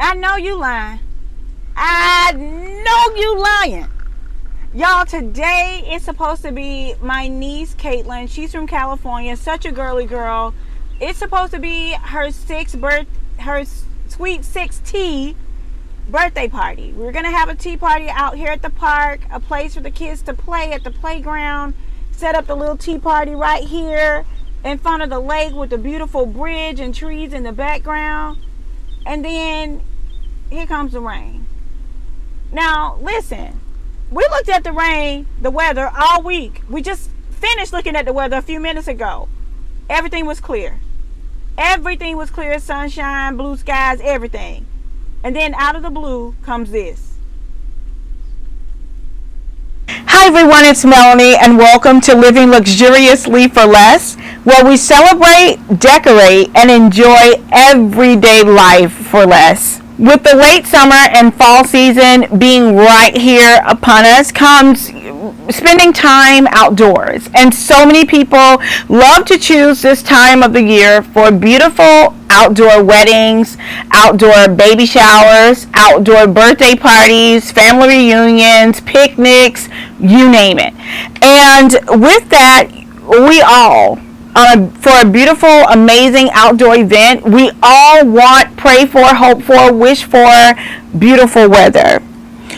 I know you lying. I know you lying. Y'all, today is supposed to be my niece Caitlin. She's from California, such a girly girl. It's supposed to be her sweet 6th birthday party. We're gonna have a tea party out here at the park, a place for the kids to play at the playground. Set up the little tea party right here in front of the lake with the beautiful bridge and trees in the background. And then here comes the rain. Now listen, we looked at the rain, the weather all week. We just finished looking at the weather a few minutes ago. Everything was clear. Everything was clear, sunshine, blue skies, everything. And then out of the blue comes this. Hi everyone, it's Melanie and welcome to Living Luxuriously for Less, where we celebrate, decorate, and enjoy everyday life for less. With the late summer and fall season being right here upon us comes spending time outdoors. And so many people love to choose this time of the year for beautiful outdoor weddings, outdoor baby showers, outdoor birthday parties, family reunions, picnics, you name it. And with that, we all, for a beautiful, amazing outdoor event, we all want, pray for, hope for, wish for beautiful weather.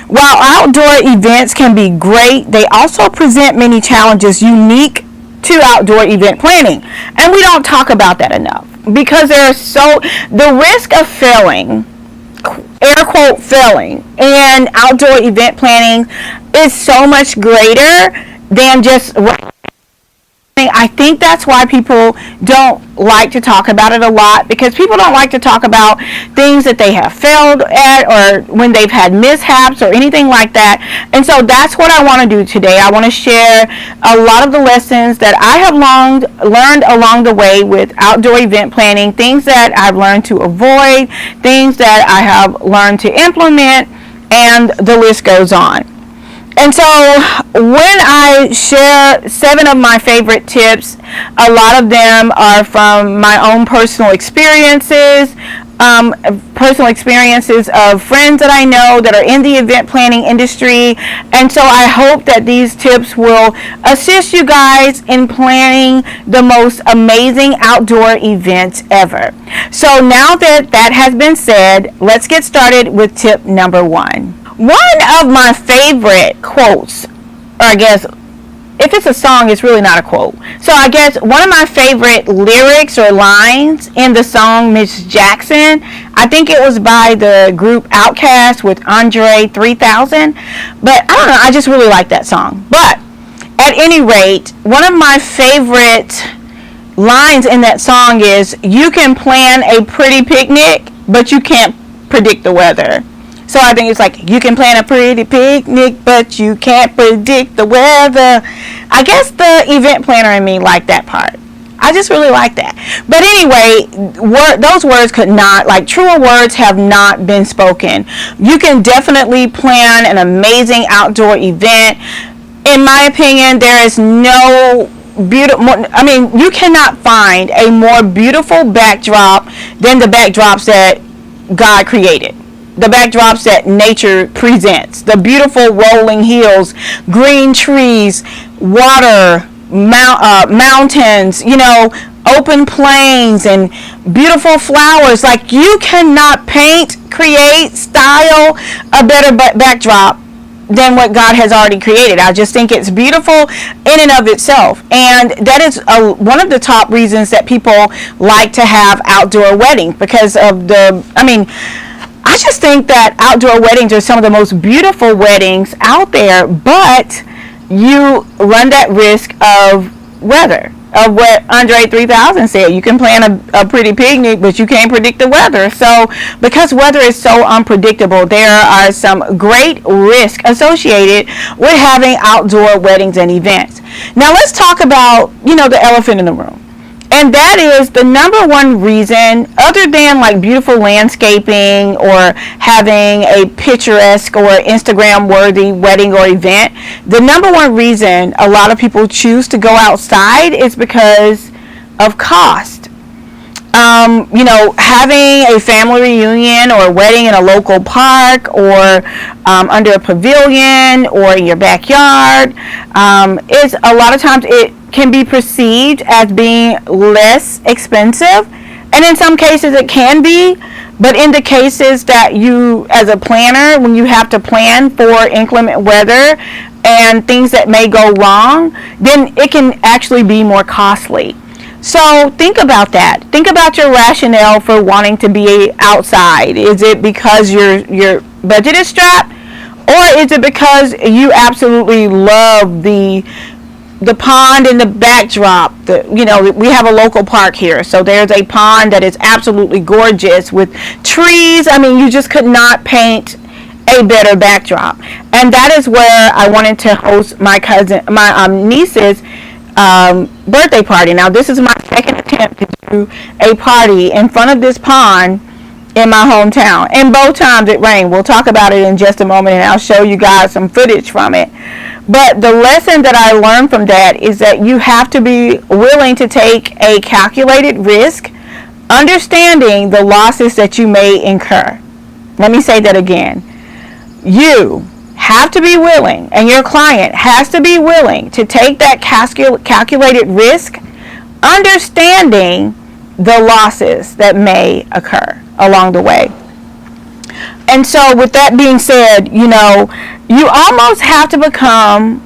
While outdoor events can be great, they also present many challenges unique to outdoor event planning. And we don't talk about that enough because the risk of failing, air quote failing, in outdoor event planning is so much greater than just. I think that's why people don't like to talk about it a lot, because people don't like to talk about things that they have failed at or when they've had mishaps or anything like that. And so that's what I want to do today. I want to share a lot of the lessons that I have learned along the way with outdoor event planning, things that I've learned to avoid, things that I have learned to implement, and the list goes on. And so when I share 7 of my favorite tips, a lot of them are from my own personal experiences of friends that I know that are in the event planning industry. And so I hope that these tips will assist you guys in planning the most amazing outdoor events ever. So now that has been said, let's get started with tip number 1. One of my favorite quotes, or I guess if it's a song, it's really not a quote. So I guess one of my favorite lyrics or lines in the song Miss Jackson, I think it was by the group Outkast with Andre 3000. But I don't know, I just really like that song. But at any rate, one of my favorite lines in that song is, you can plan a pretty picnic, but you can't predict the weather. So I think it's like, you can plan a pretty picnic, but you can't predict the weather. I guess the event planner in me liked that part. I just really like that. But anyway, those words could not, like truer words have not been spoken. You can definitely plan an amazing outdoor event. In my opinion, there is no you cannot find a more beautiful backdrop than the backdrops that God created. The backdrops that nature presents, the beautiful rolling hills, green trees, water, mountains, open plains and beautiful flowers. Like, you cannot paint, create, style a better backdrop than what God has already created. I just think it's beautiful in and of itself. And that is one of the top reasons that people like to have outdoor weddings, because of I just think that outdoor weddings are some of the most beautiful weddings out there, but you run that risk of weather, of what Andre 3000 said. You can plan a pretty picnic, but you can't predict the weather. So because weather is so unpredictable, there are some great risks associated with having outdoor weddings and events. Now let's talk about, the elephant in the room. And that is the number one reason, other than like beautiful landscaping or having a picturesque or Instagram worthy wedding or event, the number one reason a lot of people choose to go outside is because of cost. Having a family reunion or a wedding in a local park or under a pavilion or in your backyard is a lot of times it can be perceived as being less expensive, and in some cases it can be. But in the cases that you, as a planner, when you have to plan for inclement weather and things that may go wrong, then it can actually be more costly. So think about that. Think about your rationale for wanting to be outside. Is it because your budget is strapped, or is it because you absolutely love the pond in the backdrop? We have a local park here, so there's a pond that is absolutely gorgeous with trees. I mean, you just could not paint a better backdrop. And that is where I wanted to host my niece's birthday party. Now, this is my second attempt to do a party in front of this pond in my hometown, and both times it rained. We'll talk about it in just a moment, and I'll show you guys some footage from it. But the lesson that I learned from that is that you have to be willing to take a calculated risk, understanding the losses that you may incur. Let me say that again. You have to be willing, and your client has to be willing to take that calculated risk, understanding the losses that may occur along the way. And so with that being said, you almost have to become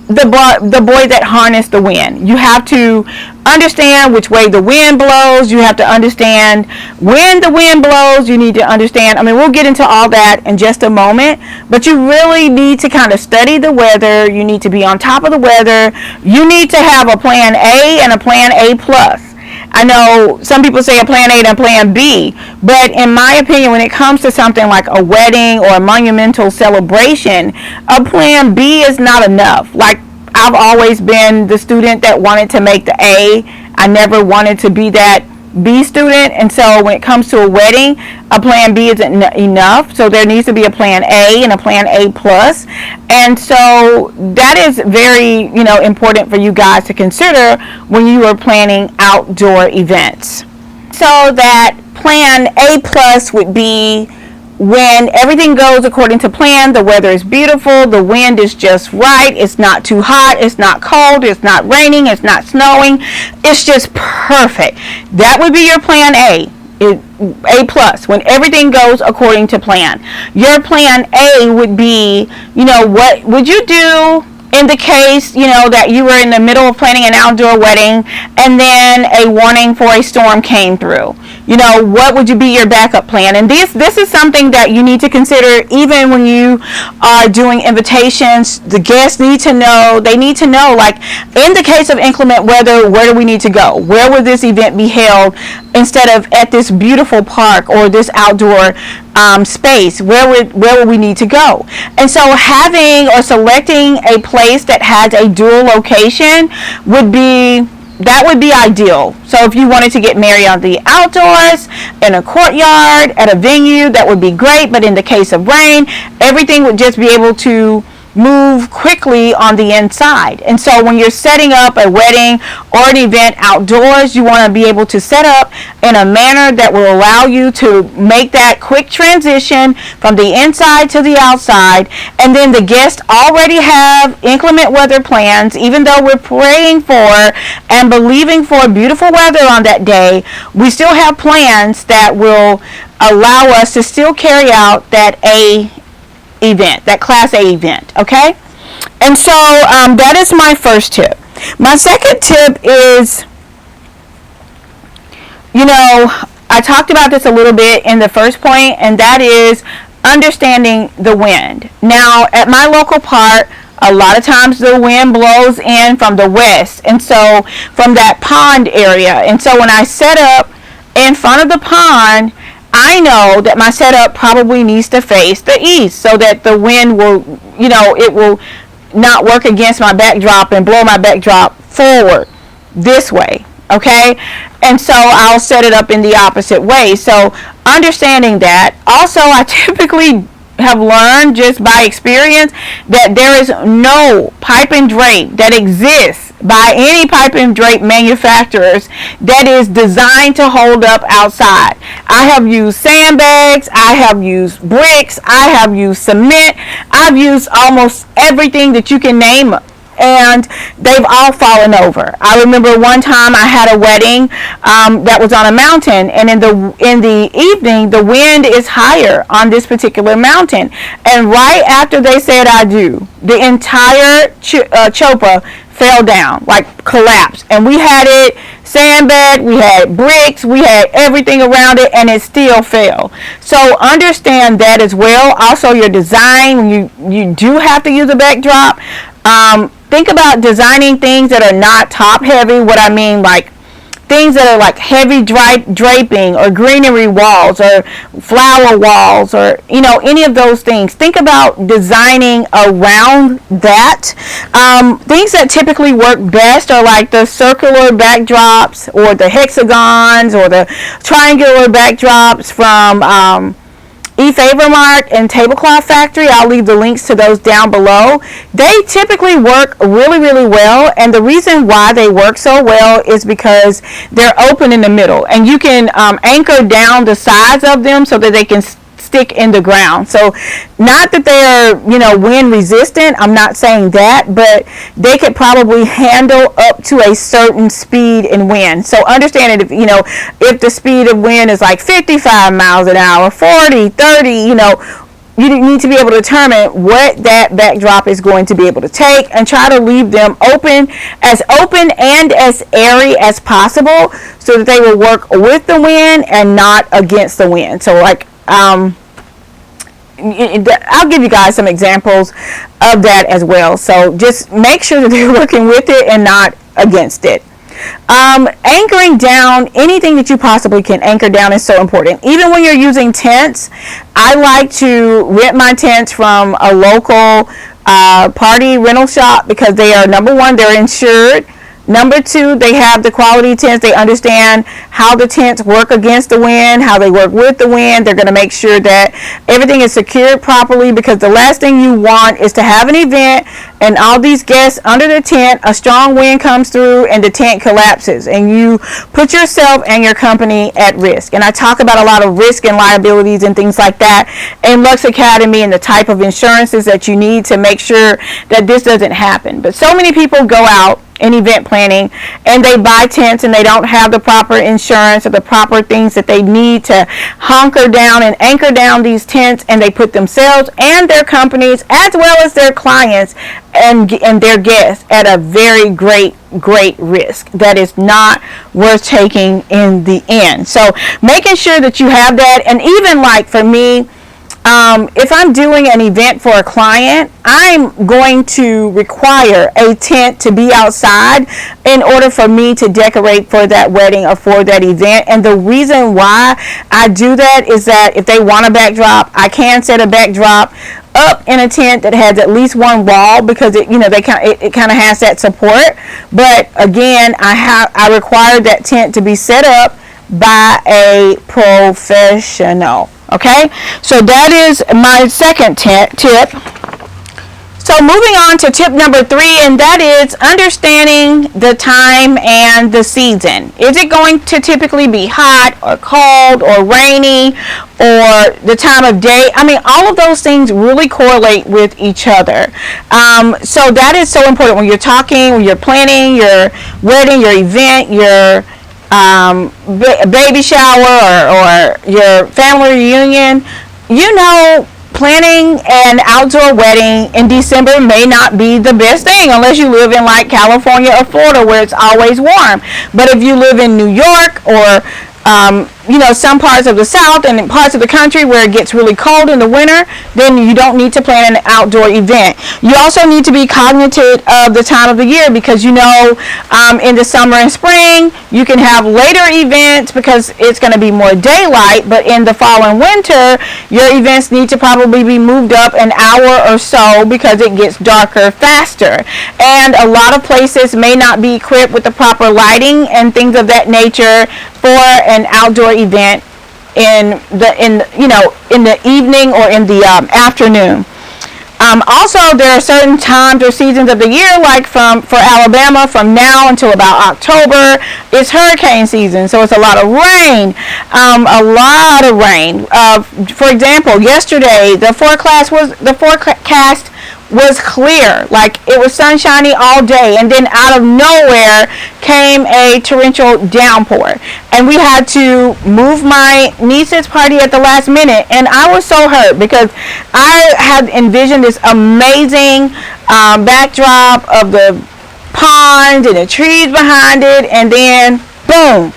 the boy that harnessed the wind. You have to understand which way the wind blows. You have to understand when the wind blows. You need to understand, we'll get into all that in just a moment, but you really need to kind of study the weather. You need to be on top of the weather. You need to have a plan A and a plan A plus. I know some people say a plan A and a plan B, but in my opinion, when it comes to something like a wedding or a monumental celebration, a plan B is not enough. Like, I've always been the student that wanted to make the A. I never wanted to be that B student, and so when it comes to a wedding, a plan B isn't enough. So there needs to be a plan A and a plan A plus, and so that is very important for you guys to consider when you are planning outdoor events. So that plan A plus would be when everything goes according to plan, the weather is beautiful, the wind is just right, it's not too hot, it's not cold, it's not raining, it's not snowing, it's just perfect. That would be your plan A. A plus, when everything goes according to plan. Your plan A would be, what would you do in the case, that you were in the middle of planning an outdoor wedding and then a warning for a storm came through? What would be your backup plan? And this is something that you need to consider even when you are doing invitations. The guests need to know, like, in the case of inclement weather, where do we need to go? Where would this event be held instead of at this beautiful park or this outdoor space? Where would we need to go? And so having or selecting a place that has a dual location would be ideal. So if you wanted to get married on the outdoors, in a courtyard, at a venue, that would be great. But in the case of rain, everything would just be able to move quickly on the inside. And so when you're setting up a wedding or an event outdoors, you want to be able to set up in a manner that will allow you to make that quick transition from the inside to the outside. And then the guests already have inclement weather plans. Even though we're praying for and believing for beautiful weather on that day, we still have plans that will allow us to still carry out that event, that class A event. Okay, and so that is my first tip. My second tip is, I talked about this a little bit in the first point, and that is understanding the wind. Now, at my local park, a lot of times the wind blows in from the west, and so from that pond area. And so when I set up in front of the pond, I know that my setup probably needs to face the east so that the wind will, it will not work against my backdrop and blow my backdrop forward this way. Okay, and so I'll set it up in the opposite way. So understanding that. Also, I typically have learned just by experience that there is no pipe and drape that exists by any pipe and drape manufacturers that is designed to hold up outside. I have used sandbags, I have used bricks, I have used cement, I've used almost everything that you can name, and they've all fallen over. I remember one time I had a wedding that was on a mountain, and in the evening the wind is higher on this particular mountain, and right after they said I do, the entire chopa fell down, like collapsed, and we had it sandbag, we had bricks, we had everything around it, and it still fell. So understand that as well. Also, your design, you do have to use a backdrop. Think about designing things that are not top heavy. What I mean, like things that are like heavy draping or greenery walls or flower walls, or any of those things. Think about designing around that. Things that typically work best are like the circular backdrops or the hexagons or the triangular backdrops from Favormark and Tablecloth Factory. I'll leave the links to those down below. They typically work really, really well, and the reason why they work so well is because they're open in the middle, and you can anchor down the sides of them so that they can stick in the ground. So not that they're wind resistant, I'm not saying that, but they could probably handle up to a certain speed and wind. So understand that if the speed of wind is like 55 miles an hour, 40, 30, you need to be able to determine what that backdrop is going to be able to take, and try to leave them open and as airy as possible so that they will work with the wind and not against the wind. So like I'll give you guys some examples of that as well. So just make sure that they're working with it and not against it. Anchoring down anything that you possibly can anchor down is so important. Even when you're using tents, I like to rent my tents from a local party rental shop because they are, number one, they're insured. Number two, they have the quality tents. They understand how the tents work against the wind, how they work with the wind. They're going to make sure that everything is secured properly, because the last thing you want is to have an event and all these guests under the tent, a strong wind comes through and the tent collapses, and you put yourself and your company at risk. And I talk about a lot of risk and liabilities and things like that in Lux Academy, and the type of insurances that you need to make sure that this doesn't happen. But so many people go out in event planning and they buy tents and they don't have the proper insurance or the proper things that they need to hunker down and anchor down these tents, and they put themselves and their companies as well as their clients and their guests at a very great risk that is not worth taking in the end. So making sure that you have that. And even like for me, if I'm doing an event for a client, I'm going to require a tent to be outside in order for me to decorate for that wedding or for that event. And the reason why I do that is that if they want a backdrop, I can set a backdrop up in a tent that has at least one wall, because it kind of has that support. But again, I require that tent to be set up by a professional. Okay, so that is my second tip. So moving on to tip number 3, and that is understanding the time and the season. Is it going to typically be hot or cold or rainy, or the time of day? I mean, all of those things really correlate with each other. So that is so important when you're planning your wedding, your event, your baby shower, or your family reunion. Planning an outdoor wedding in December may not be the best thing unless you live in like California or Florida where it's always warm. But if you live in New York or some parts of the South and parts of the country where it gets really cold in the winter, then you don't need to plan an outdoor event. You also need to be cognizant of the time of the year, because in the summer and spring you can have later events because it's going to be more daylight, but in the fall and winter your events need to probably be moved up an hour or so because it gets darker faster. And a lot of places may not be equipped with the proper lighting and things of that nature for an outdoor event in the evening or in the afternoon. Also, there are certain times or seasons of the year, like for Alabama, from now until about October, it's hurricane season, so it's a lot of rain. A lot of rain. For example, yesterday the forecast was clear, like it was sunshiny all day, and then out of nowhere came a torrential downpour, and we had to move my niece's party at the last minute, and I was so hurt because I had envisioned this amazing backdrop of the pond and the trees behind it, and then boom,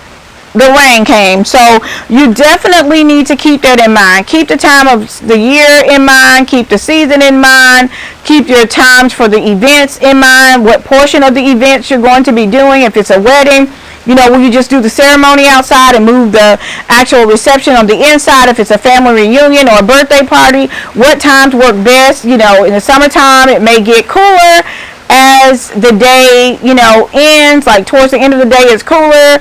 the rain came. So you definitely need to keep that in mind. Keep the time of the year in mind, keep the season in mind, keep your times for the events in mind, what portion of the events you're going to be doing. If it's a wedding, will you just do the ceremony outside and move the actual reception on the inside? If it's a family reunion or a birthday party, what times work best? In the summertime, it may get cooler as the day, ends, like towards the end of the day it's cooler.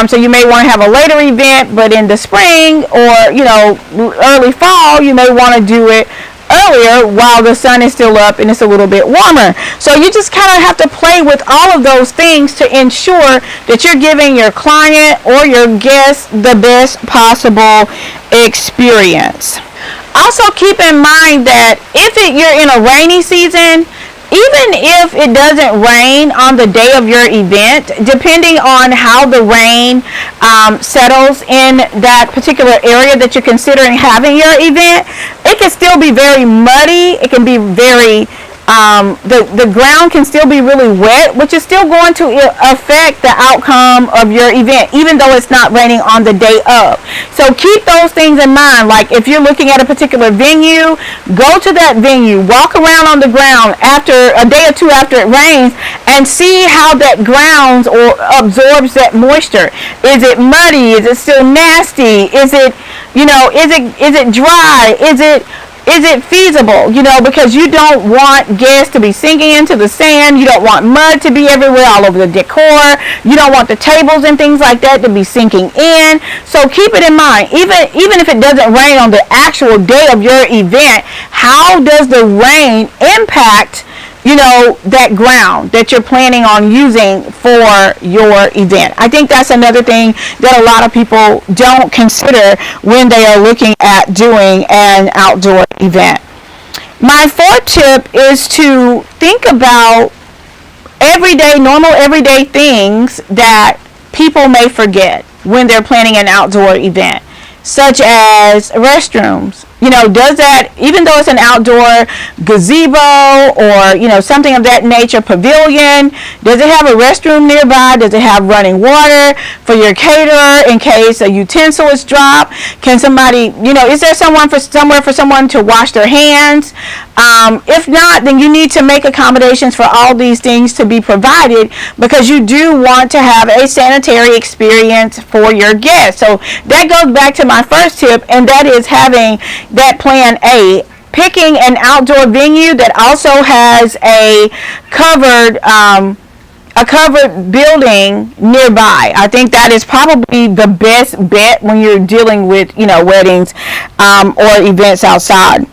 So you may want to have a later event, but in the spring or, early fall, you may want to do it earlier while the sun is still up and it's a little bit warmer. So you just kind of have to play with all of those things to ensure that you're giving your client or your guest the best possible experience. Also keep in mind that if you're in a rainy season, even if it doesn't rain on the day of your event, depending on how the rain settles in that particular area that you're considering having your event, it can still be very muddy. It can be very the ground can still be really wet, which is still going to affect the outcome of your event, even though it's not raining on the day of. So keep those things in mind. Like if you're looking at a particular venue, go to that venue, walk around on the ground after a day or two after it rains, and see how that grounds or absorbs that moisture. Is it muddy? Is it still nasty? Is it dry? Is it feasible? Because you don't want guests to be sinking into the sand. You don't want mud to be everywhere all over the decor. You don't want the tables and things like that to be sinking in. So keep it in mind. Even if it doesn't rain on the actual day of your event, how does the rain impact that ground that you're planning on using for your event? I think that's another thing that a lot of people don't consider when they are looking at doing an outdoor event. My fourth tip is to think about normal everyday things that people may forget when they're planning an outdoor event, such as restrooms. Does that, even though it's an outdoor gazebo or, something of that nature, pavilion, does it have a restroom nearby? Does it have running water for your caterer in case a utensil is dropped? Can somebody, is there somewhere for someone to wash their hands? If not, then you need to make accommodations for all these things to be provided, because you do want to have a sanitary experience for your guests. So that goes back to my first tip, and that is having that plan A, picking an outdoor venue that also has a covered building nearby. I think that is probably the best bet when you're dealing with weddings or events outside.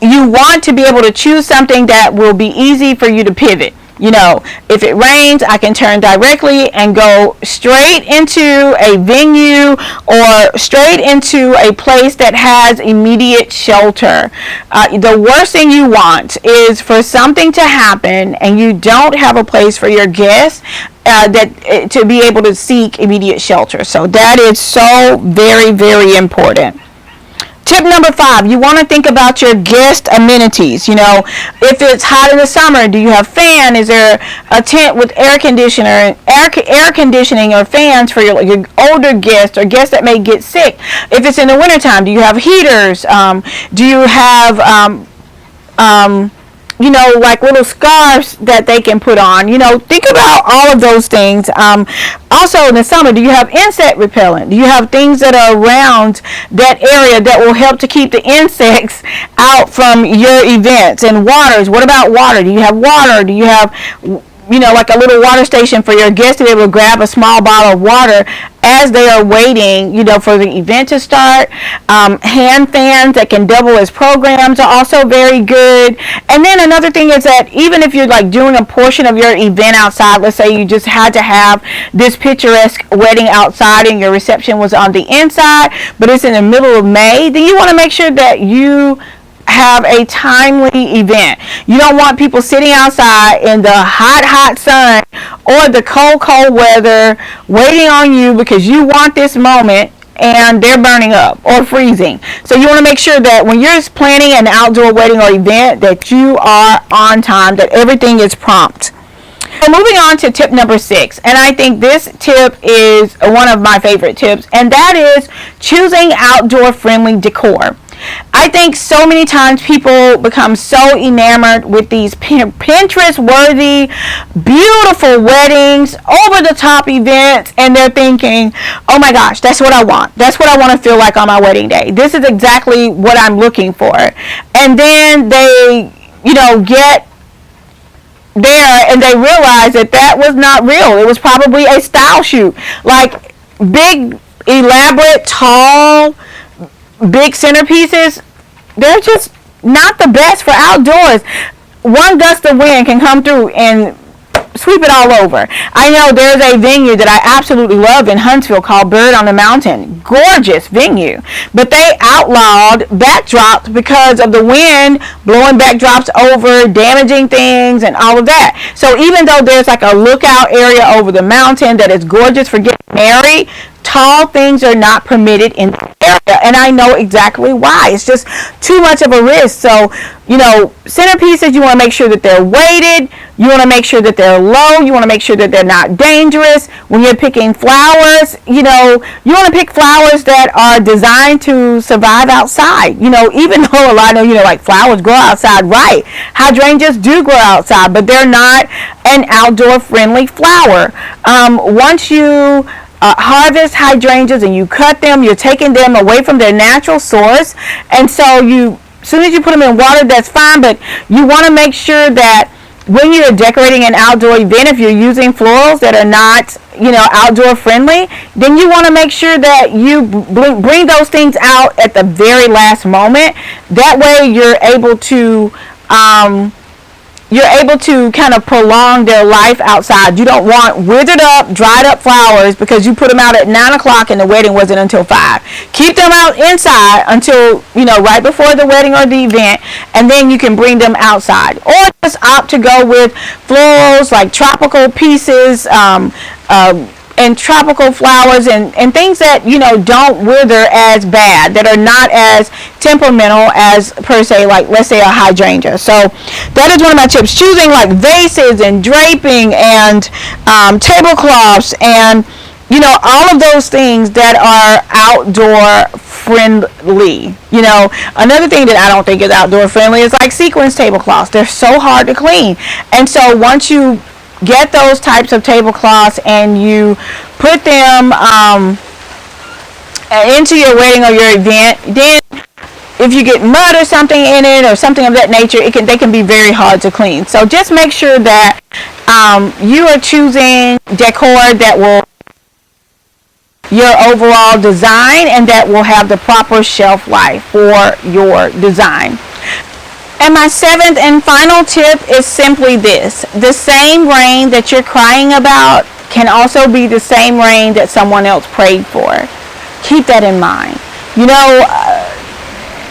You want to be able to choose something that will be easy for you to pivot. If it rains, I can turn directly and go straight into a venue or straight into a place that has immediate shelter. The worst thing you want is for something to happen and you don't have a place for your guests to be able to seek immediate shelter. So that is so very, very important. Tip number 5, you want to think about your guest amenities. If it's hot in the summer, do you have fan? Is there a tent with air conditioning or fans for your older guests or guests that may get sick? If it's in the wintertime, do you have heaters? Do you have like little scarves that they can put on? Think about all of those things. Also in the summer, do you have insect repellent? Do you have things that are around that area that will help to keep the insects out from your events? And waters, what about water? Do you have water? Do you have like a little water station for your guests to be able to grab a small bottle of water as they are waiting, for the event to start. Hand fans that can double as programs are also very good. And then another thing is that even if you're like doing a portion of your event outside, let's say you just had to have this picturesque wedding outside and your reception was on the inside, but it's in the middle of May, then you want to make sure that you have a timely event. You don't want people sitting outside in the hot sun or the cold weather waiting on you because you want this moment and they're burning up or freezing. So you want to make sure that when you're planning an outdoor wedding or event that you are on time, that everything is prompt. So moving on to tip number 6, and I think this tip is one of my favorite tips, and that is choosing outdoor friendly decor. I think so many times people become so enamored with these Pinterest-worthy, beautiful weddings, over-the-top events, and they're thinking, oh my gosh, that's what I want. That's what I want to feel like on my wedding day. This is exactly what I'm looking for. And then they, get there and they realize that was not real. It was probably a style shoot. Like big, elaborate, tall, big centerpieces, they're just not the best for outdoors. One gust of wind can come through and sweep it all over. I know there's a venue that I absolutely love in Huntsville called Bird on the Mountain. Gorgeous venue. But they outlawed backdrops because of the wind blowing backdrops over, damaging things and all of that. So even though there's like a lookout area over the mountain that is gorgeous for getting married, tall things are not permitted in the area, and I know exactly why. It's just too much of a risk. So, centerpieces, you want to make sure that they're weighted. You want to make sure that they're low. You want to make sure that they're not dangerous. When you're picking flowers, you want to pick flowers that are designed to survive outside. Even though a lot of, like flowers grow outside, right? Hydrangeas do grow outside, but they're not an outdoor friendly flower. Once you harvest hydrangeas and you cut them, you're taking them away from their natural source, and so as soon as you put them in water, that's fine, but you want to make sure that when you're decorating an outdoor event, if you're using florals that are not outdoor friendly, then you want to make sure that you bring those things out at the very last moment. That way you're able to kind of prolong their life outside. You don't want withered up, dried up flowers because you put them out at 9 o'clock and the wedding wasn't until 5. Keep them out inside until, right before the wedding or the event, and then you can bring them outside. Or just opt to go with florals like tropical pieces, and tropical flowers and things that don't wither as bad, that are not as temperamental as per se, like let's say a hydrangea. So that is one of my tips, choosing like vases and draping and tablecloths and all of those things that are outdoor friendly. Another thing that I don't think is outdoor friendly is like sequins tablecloths. They're so hard to clean, and so once you get those types of tablecloths and you put them into your wedding or your event, then if you get mud or something in it or something of that nature, they can be very hard to clean. So just make sure that you are choosing decor that will your overall design and that will have the proper shelf life for your design. And my 7th and final tip is simply this. The same rain that you're crying about can also be the same rain that someone else prayed for. Keep that in mind.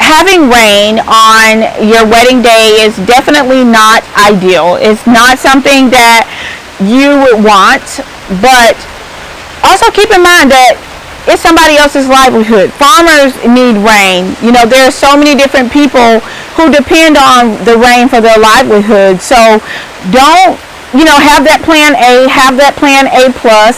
Having rain on your wedding day is definitely not ideal. It's not something that you would want, but also keep in mind that it's somebody else's livelihood. Farmers need rain. There are so many different people who depend on the rain for their livelihood. So don't, have that plan A, have that plan A plus,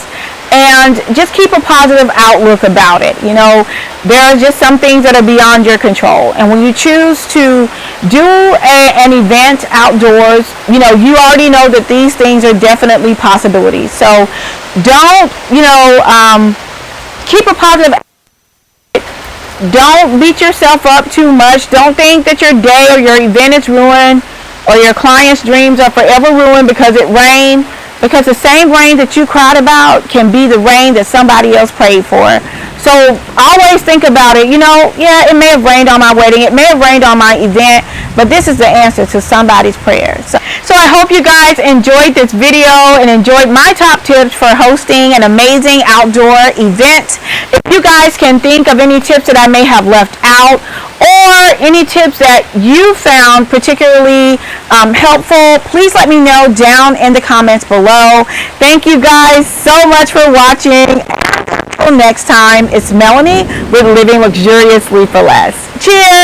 and just keep a positive outlook about it. There are just some things that are beyond your control. And when you choose to do an event outdoors, you already know that these things are definitely possibilities. So don't, keep a positive. Don't beat yourself up too much. Don't think that your day or your event is ruined or your client's dreams are forever ruined because it rained, because the same rain that you cried about can be the rain that somebody else prayed for. So always think about it. You know, yeah, it may have rained on my wedding, it may have rained on my event, but this is the answer to somebody's prayer. So I hope you guys enjoyed this video and enjoyed my top tips for hosting an amazing outdoor event. If you guys can think of any tips that I may have left out, or any tips that you found particularly helpful, please let me know down in the comments below. Thank you guys so much for watching. Until next time, it's Melanie with Living Luxuriously for Less. Cheers!